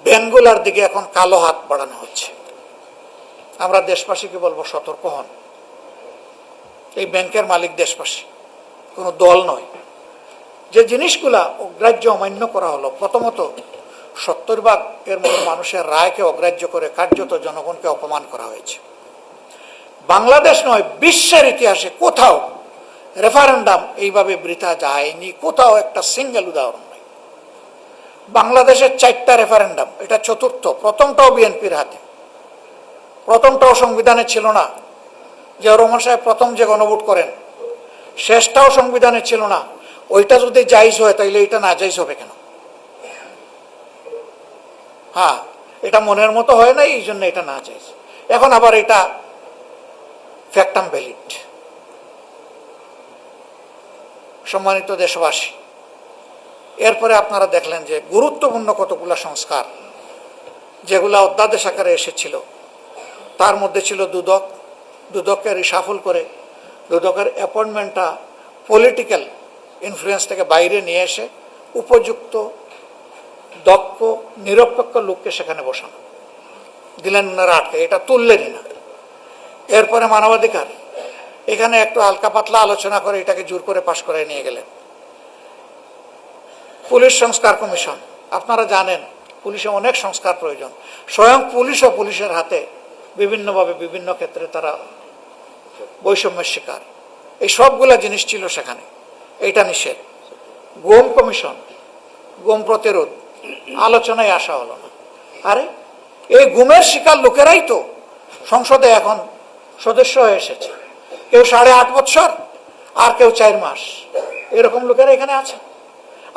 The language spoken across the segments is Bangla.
ব্যাংকগুলোর দিকে এখন কালো হাত বাড়ানো হচ্ছে। আমরা দেশবাসীকে বলবো, সতর্ক হন। এই ব্যাংকের মালিক দেশবাসী, কোনো দল নয়। যে জিনিসগুলা অগ্রাহ্য অমান্য করা হলো, প্রথমত 70% মতো মানুষের রায়কে অগ্রাহ্য করে কার্যত জনগণকে অপমান করা হয়েছে। বাংলাদেশ নয়, বিশ্বের ইতিহাসে কোথাও রেফারেন্ডাম এইভাবে বৃথা যায়নি, কোথাও একটা সিঙ্গেল উদাহরণ নেই। বাংলাদেশের 4টা রেফারেন্ডাম, এটা চতুর্থ। প্রথমটাও বিএনপির হাতে, প্রথমটাও সংবিধানে ছিল না। জিয়াউর রহমান সাহেব প্রথম যে গণভোট করেন, শেষটাও সংবিধানে ছিল না। ওইটা যদি জায়েজ হয়, তাইলে এটা না জায়েজ হবে কেন? হ্যাঁ, এটা মনের মতো হয় না, এই জন্য এটা না জায়েজ। এখন আবার এটা ফ্যাক্টাম ভ্যালিড। সম্মানিত দেশবাসী, এরপরে আপনারা দেখলেন যে গুরুত্বপূর্ণ কতগুলো সংস্কার যেগুলো অধ্যাদেশ আকারে এসেছিল, তার মধ্যে ছিল দুদক। দুদককে রিশাফল করে দুদকের অ্যাপয়েন্টমেন্টটা পলিটিক্যাল ইনফ্লুয়েন্স থেকে বাইরে নিয়ে এসে উপযুক্ত দক্ষ নিরপেক্ষ লোককে সেখানে বসানো। দিলেন ওনারা আটকে, এটা তুললেনই না। এরপরে মানবাধিকার, এখানে একটু হালকা পাতলা আলোচনা করে এটাকে জোর করে পাশ করে নিয়ে গেলেন। পুলিশ সংস্কার কমিশন, আপনারা জানেন পুলিশে অনেক সংস্কার প্রয়োজন। স্বয়ং পুলিশও পুলিশের হাতে বিভিন্নভাবে বিভিন্ন ক্ষেত্রে তারা বৈষম্যের শিকার। এই সবগুলা জিনিস ছিল সেখানে, এইটা নিষেধ। গুম কমিশন, গুম প্রতিরোধ, আলোচনায় আসা হলো না। আরে এই গুমের শিকার লোকেরাই তো সংসদে এখন সদস্য হয়ে এসেছে। কেউ 8.5 বছর, আর কেউ 4 মাস, এরকম লোকেরা এখানে আছে।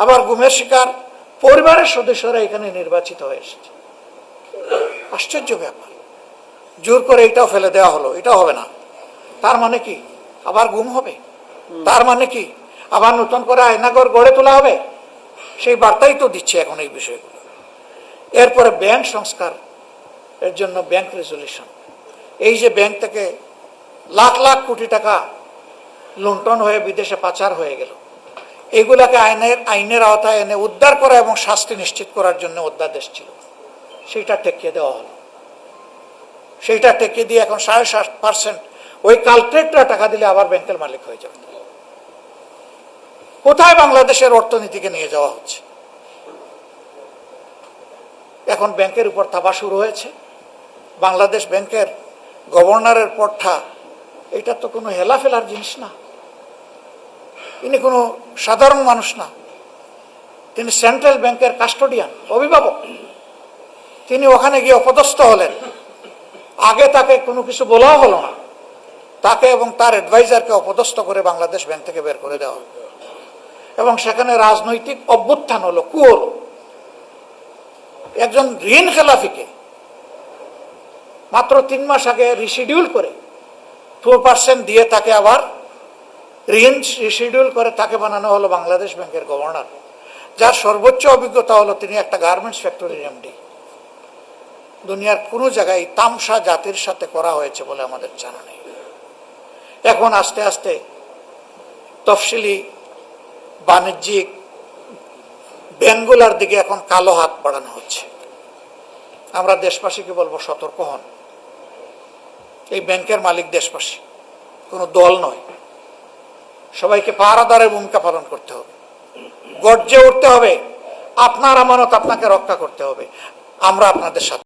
আবার গুমের শিকার পরিবারের সদস্যরা এখানে নির্বাচিত হয়ে এসেছে। আশ্চর্য ব্যাপার। জোর করে এটাও ফেলে দেওয়া হলো, এটাও হবে না। তার মানে কি আবার গুম হবে? তার মানে কি আবার নতুন করে আয়নাঘর গড়ে তোলা হবে? সেই বার্তাই তো দিচ্ছে এখন এই বিষয়গুলো। এরপরে ব্যাংক সংস্কার, এর জন্য ব্যাংক রেজুলেশন। এই যে ব্যাংক থেকে লাখ লাখ কোটি টাকা লুণ্ঠন হয়ে বিদেশে পাচার হয়ে গেল, এগুলাকে আইনের আওতায় এনে উদ্ধার করা এবং শাস্তি নিশ্চিত করার জন্য অধ্যাদেশ ছিল, সেইটা টেকিয়ে দেওয়া হলো। সেইটা টেকিয়ে দিয়ে এখন 60% ওই কালপ্রেটরা টাকা দিলে আবার ব্যাংকের মালিক হয়ে যাবে। কোথায় বাংলাদেশের অর্থনীতিকে নিয়ে যাওয়া হচ্ছে? এখন ব্যাংকের উপর থাবা শুরু হয়েছে। বাংলাদেশ ব্যাংকের গভর্নরের পদটা, এটা তো কোনো হেলাফেলার জিনিস না। ইনি কোনো সাধারণ মানুষ না, তিনি সেন্ট্রাল ব্যাংকের কাস্টোডিয়ান, অভিভাবক। তিনি ওখানে গিয়ে অপদস্থ হলেন। আগে তাকে কোনো কিছু বলাও হলো না, তাকে এবং তার অ্যাডভাইজারকে অপদস্থ করে বাংলাদেশ ব্যাংক থেকে বের করে দেওয়া হলো। এবং সেখানে রাজনৈতিক অভ্যুত্থান হলো, কু হলো। একজন ঋণ খেলাফিকে মাত্র 3 মাস আগে রিশিডিউল করে 2% দিয়ে তাকে আবার ঋণ রিশিডিউল করে তাকে বানানো হলো বাংলাদেশ ব্যাংকের গভর্নর, যার সর্বোচ্চ অভিজ্ঞতা হলো তিনি একটা গার্মেন্টস ফ্যাক্টরির এমডি। দুনিয়ার কোনো জায়গায় তামসা জাতির সাথে করা হয়েছে বলে আমাদের জানা নেই। এখন আস্তে আস্তে তফসিলি বাণিজ্যিক ব্যাংকগুলোর দিকে এখন কালো হাত বাড়ানো হচ্ছে। আমরা দেশবাসীকে বলবো, সতর্ক হন। এই ব্যাংকের মালিক দেশবাসী, কোনো দল নয়। সবাইকে পাহারাদারের ভূমিকা পালন করতে হবে, গর্জে উঠতে হবে। আপনার আমানত আপনাকে রক্ষা করতে হবে। আমরা আপনাদের সাথে।